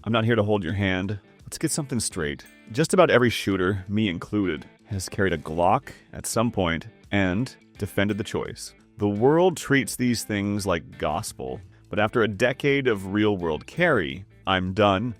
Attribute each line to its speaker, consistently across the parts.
Speaker 1: I'm not here to hold your hand. Let's get something straight. Just about every shooter, me included, has carried a Glock at some point and defended the choice. The world treats these things like gospel, but after a decade of real-world carry, I'm done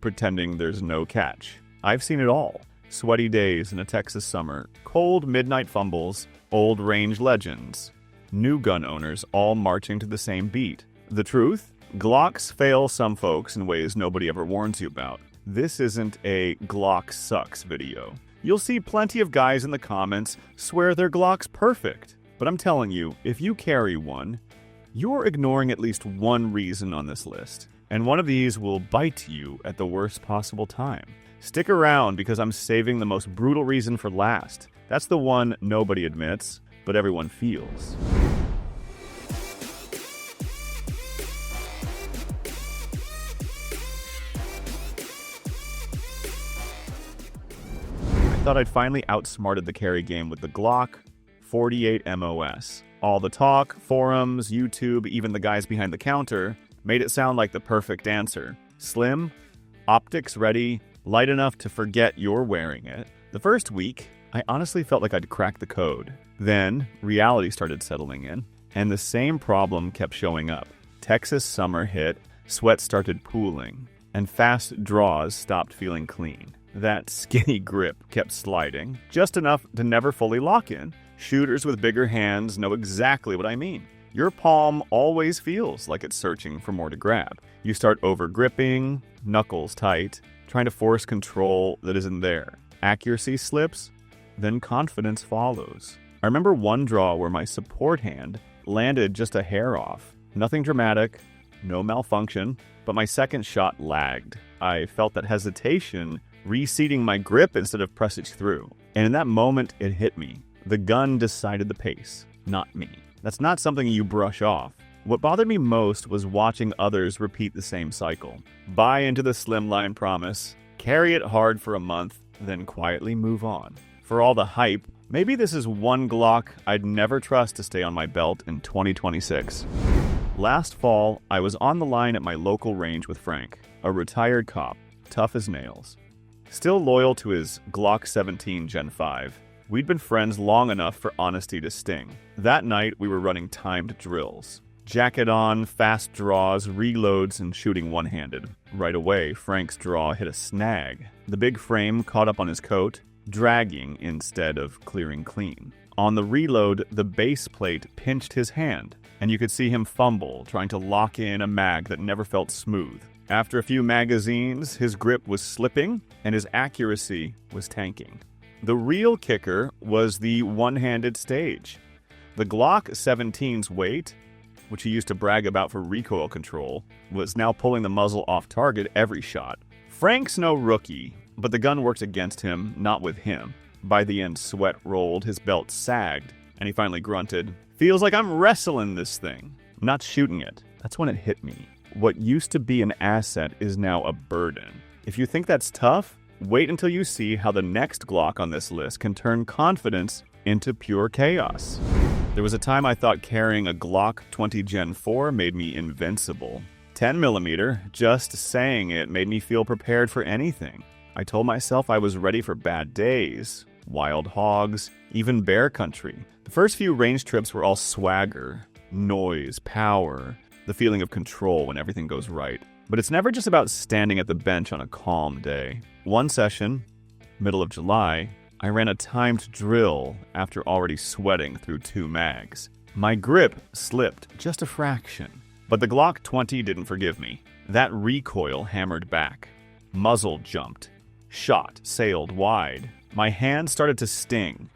Speaker 1: pretending there's no catch. I've seen it all. Sweaty days in a Texas summer, cold midnight fumbles, old range legends, new gun owners all marching to the same beat. The truth? Glocks fail some folks in ways nobody ever warns you about. This isn't a Glock sucks video. You'll see plenty of guys in the comments swear their Glock's perfect. But I'm telling you, if you carry one, you're ignoring at least one reason on this list. And one of these will bite you at the worst possible time. Stick around because I'm saving the most brutal reason for last. That's the one nobody admits, but everyone feels. I thought I'd finally outsmarted the carry game with the Glock 48 MOS. All the talk, forums, YouTube, even the guys behind the counter made it sound like the perfect answer. Slim, optics ready, light enough to forget you're wearing it. The first week, I honestly felt like I'd cracked the code. Then, reality started settling in, and the same problem kept showing up. Texas summer hit, sweat started pooling, and fast draws stopped feeling clean. That skinny grip kept sliding, just enough to never fully lock in. Shooters with bigger hands know exactly what I mean. Your palm always feels like it's searching for more to grab. You start over-gripping, knuckles tight, trying to force control that isn't there. Accuracy slips, then confidence follows. I remember one draw where my support hand landed just a hair off. Nothing dramatic, no malfunction, but my second shot lagged. I felt that hesitation reseating my grip instead of pressing through. And in that moment, it hit me. The gun decided the pace, not me. That's not something you brush off. What bothered me most was watching others repeat the same cycle. Buy into the slimline promise, carry it hard for a month, then quietly move on. For all the hype, maybe this is one Glock I'd never trust to stay on my belt in 2026. Last fall, I was on the line at my local range with Frank, a retired cop, tough as nails. Still loyal to his Glock 17 Gen 5. We'd been friends long enough for honesty to sting. That night, we were running timed drills. Jacket on, fast draws, reloads, and shooting one-handed. Right away, Frank's draw hit a snag. The big frame caught up on his coat, dragging instead of clearing clean. On the reload, the base plate pinched his hand, and you could see him fumble, trying to lock in a mag that never felt smooth. After a few magazines, his grip was slipping, and his accuracy was tanking. The real kicker was the one-handed stage. The Glock 17's weight, which he used to brag about for recoil control, was now pulling the muzzle off target every shot. Frank's no rookie, but the gun worked against him, not with him. By the end, sweat rolled, his belt sagged, and he finally grunted, "Feels like I'm wrestling this thing, not shooting it." That's when it hit me. What used to be an asset is now a burden. If you think that's tough, wait until you see how the next Glock on this list can turn confidence into pure chaos. There was a time I thought carrying a Glock 20 Gen 4 made me invincible. 10mm, just saying it made me feel prepared for anything. I told myself I was ready for bad days, wild hogs, even bear country. The first few range trips were all swagger, noise, power, the feeling of control when everything goes right. But it's never just about standing at the bench on a calm day. One session, middle of July, I ran a timed drill after already sweating through 2 mags. My grip slipped just a fraction, but the Glock 20 didn't forgive me. That recoil hammered back. Muzzle jumped. Shot sailed wide. My hand started to sting,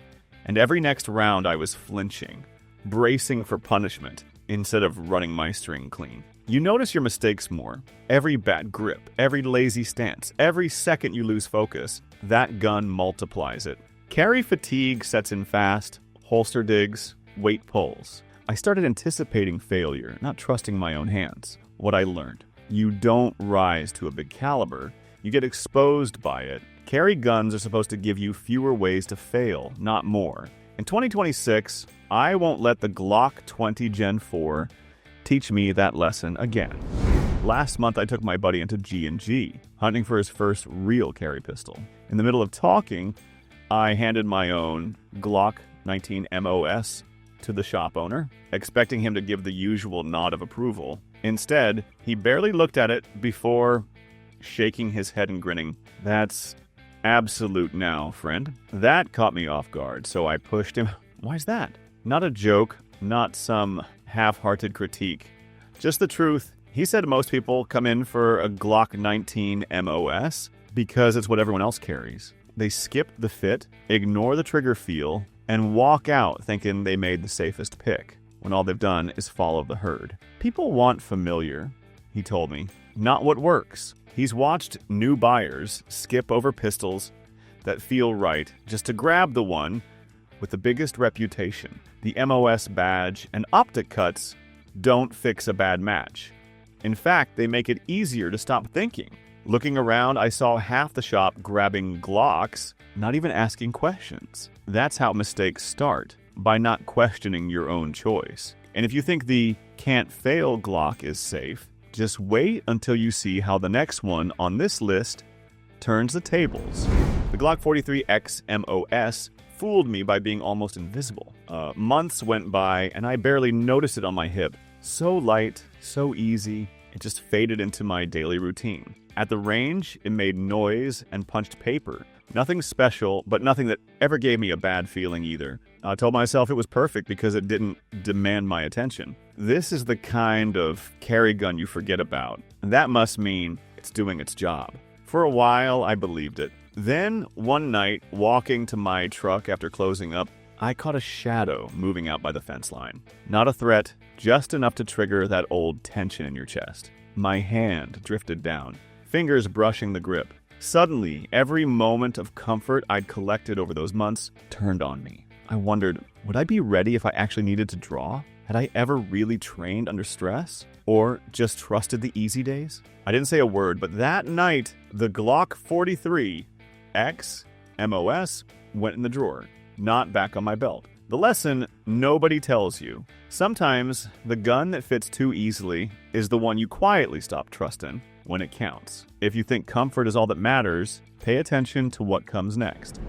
Speaker 1: and every next round I was flinching, bracing for punishment instead of running my string clean. You notice your mistakes more. Every bad grip, every lazy stance, every second you lose focus, that gun multiplies it. Carry fatigue sets in fast, holster digs, weight pulls. I started anticipating failure, not trusting my own hands. What I learned: you don't rise to a big caliber, you get exposed by it. Carry guns are supposed to give you fewer ways to fail, not more. In 2026, I won't let the Glock 20 Gen 4 teach me that lesson again. Last month, I took my buddy into G&G, hunting for his first real carry pistol. In the middle of talking, I handed my own Glock 19 MOS to the shop owner, expecting him to give the usual nod of approval. Instead, he barely looked at it before shaking his head and grinning. "That's absolute now, friend." That caught me off guard, so I pushed him. "Why's that?" Not a joke, not some half-hearted critique. Just the truth. He said most people come in for a Glock 19 MOS because it's what everyone else carries. They skip the fit, ignore the trigger feel, and walk out thinking they made the safest pick, when all they've done is follow the herd. People want familiar, he told me, not what works. He's watched new buyers skip over pistols that feel right just to grab the one with the biggest reputation. The MOS badge and optic cuts don't fix a bad match. In fact, they make it easier to stop thinking. Looking around, I saw half the shop grabbing Glocks, not even asking questions. That's how mistakes start, by not questioning your own choice. And if you think the can't-fail Glock is safe, just wait until you see how the next one on this list turns the tables. The Glock 43X MOS fooled me by being almost invisible. Months went by, and I barely noticed it on my hip. So light, so easy, it just faded into my daily routine. At the range, it made noise and punched paper. Nothing special, but nothing that ever gave me a bad feeling either. I told myself it was perfect because it didn't demand my attention. This is the kind of carry gun you forget about, and that must mean it's doing its job. For a while, I believed it. Then, one night, walking to my truck after closing up, I caught a shadow moving out by the fence line. Not a threat, just enough to trigger that old tension in your chest. My hand drifted down, fingers brushing the grip. Suddenly, every moment of comfort I'd collected over those months turned on me. I wondered, would I be ready if I actually needed to draw? Had I ever really trained under stress? Or just trusted the easy days? I didn't say a word, but that night, the Glock 43X MOS went in the drawer, not back on my belt. The lesson nobody tells you. Sometimes the gun that fits too easily is the one you quietly stop trusting when it counts. If you think comfort is all that matters, pay attention to what comes next.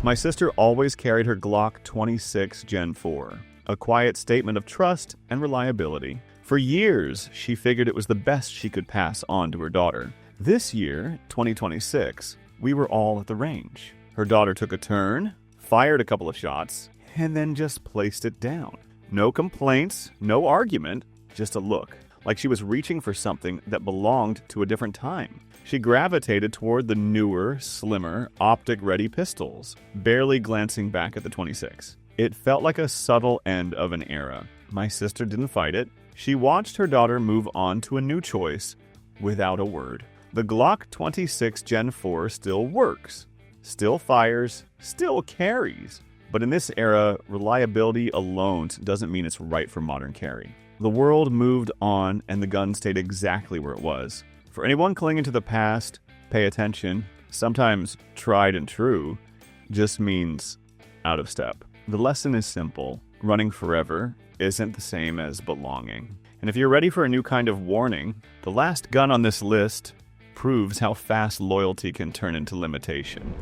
Speaker 1: My sister always carried her Glock 26 Gen 4, a quiet statement of trust and reliability. For years, she figured it was the best she could pass on to her daughter. This year, 2026, we were all at the range. Her daughter took a turn, fired a couple of shots, and then just placed it down. No complaints, no argument, just a look, like she was reaching for something that belonged to a different time. She gravitated toward the newer, slimmer, optic-ready pistols, barely glancing back at the 26. It felt like a subtle end of an era. My sister didn't fight it. She watched her daughter move on to a new choice without a word. The Glock 26 Gen 4 still works, still fires, still carries. But in this era, reliability alone doesn't mean it's right for modern carry. The world moved on and the gun stayed exactly where it was. For anyone clinging to the past, pay attention. Sometimes tried and true just means out of step. The lesson is simple. Running forever isn't the same as belonging. And if you're ready for a new kind of warning, the last gun on this list proves how fast loyalty can turn into limitation.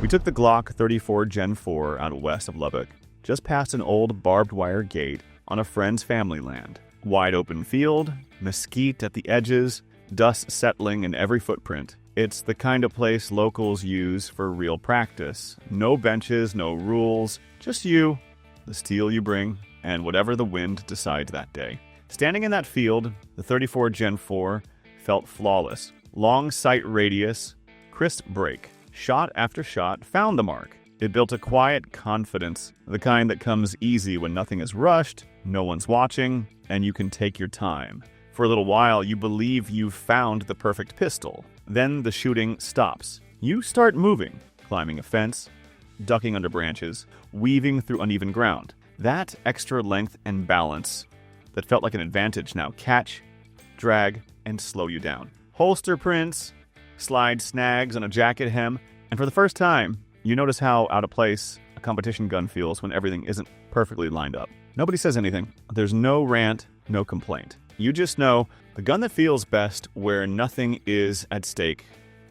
Speaker 1: We took the Glock 34 Gen 4 out west of Lubbock, just past an old barbed wire gate on a friend's family land. Wide open field, mesquite at the edges, dust settling in every footprint. It's the kind of place locals use for real practice. No benches, no rules, just you, the steel you bring, and whatever the wind decides that day. Standing in that field, the 34 Gen 4 felt flawless. Long sight radius, crisp break. Shot after shot found the mark. It built a quiet confidence, the kind that comes easy when nothing is rushed, no one's watching, and you can take your time. For a little while, you believe you've found the perfect pistol. Then the shooting stops. You start moving, climbing a fence, ducking under branches, weaving through uneven ground. That extra length and balance that felt like an advantage now catch, drag, and slow you down. Holster prints, slide snags on a jacket hem, and for the first time, you notice how out of place a competition gun feels when everything isn't perfectly lined up. Nobody says anything. There's no rant, no complaint. You just know the gun that feels best where nothing is at stake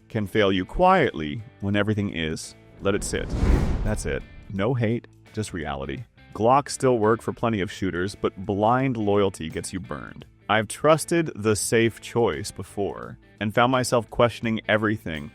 Speaker 1: can fail you quietly when everything is. Let it sit. That's it. No hate, just reality. Glocks still work for plenty of shooters, but blind loyalty gets you burned. I've trusted the safe choice before and found myself questioning everything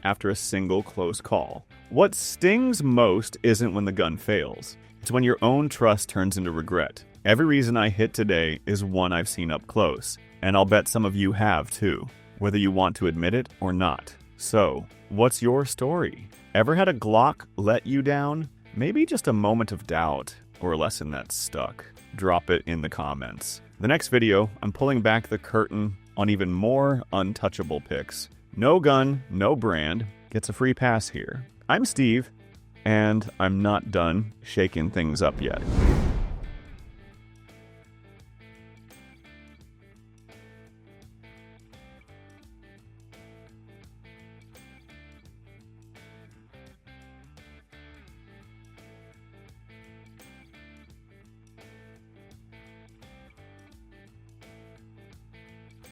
Speaker 1: after a single close call. What stings most isn't when the gun fails. It's when your own trust turns into regret. Every reason I hit today is one I've seen up close, and I'll bet some of you have too, whether you want to admit it or not. So, what's your story? Ever had a Glock let you down? Maybe just a moment of doubt or a lesson that stuck. Drop it in the comments. The next video, I'm pulling back the curtain on even more untouchable picks. No gun, no brand gets a free pass here. I'm Steve, and I'm not done shaking things up yet.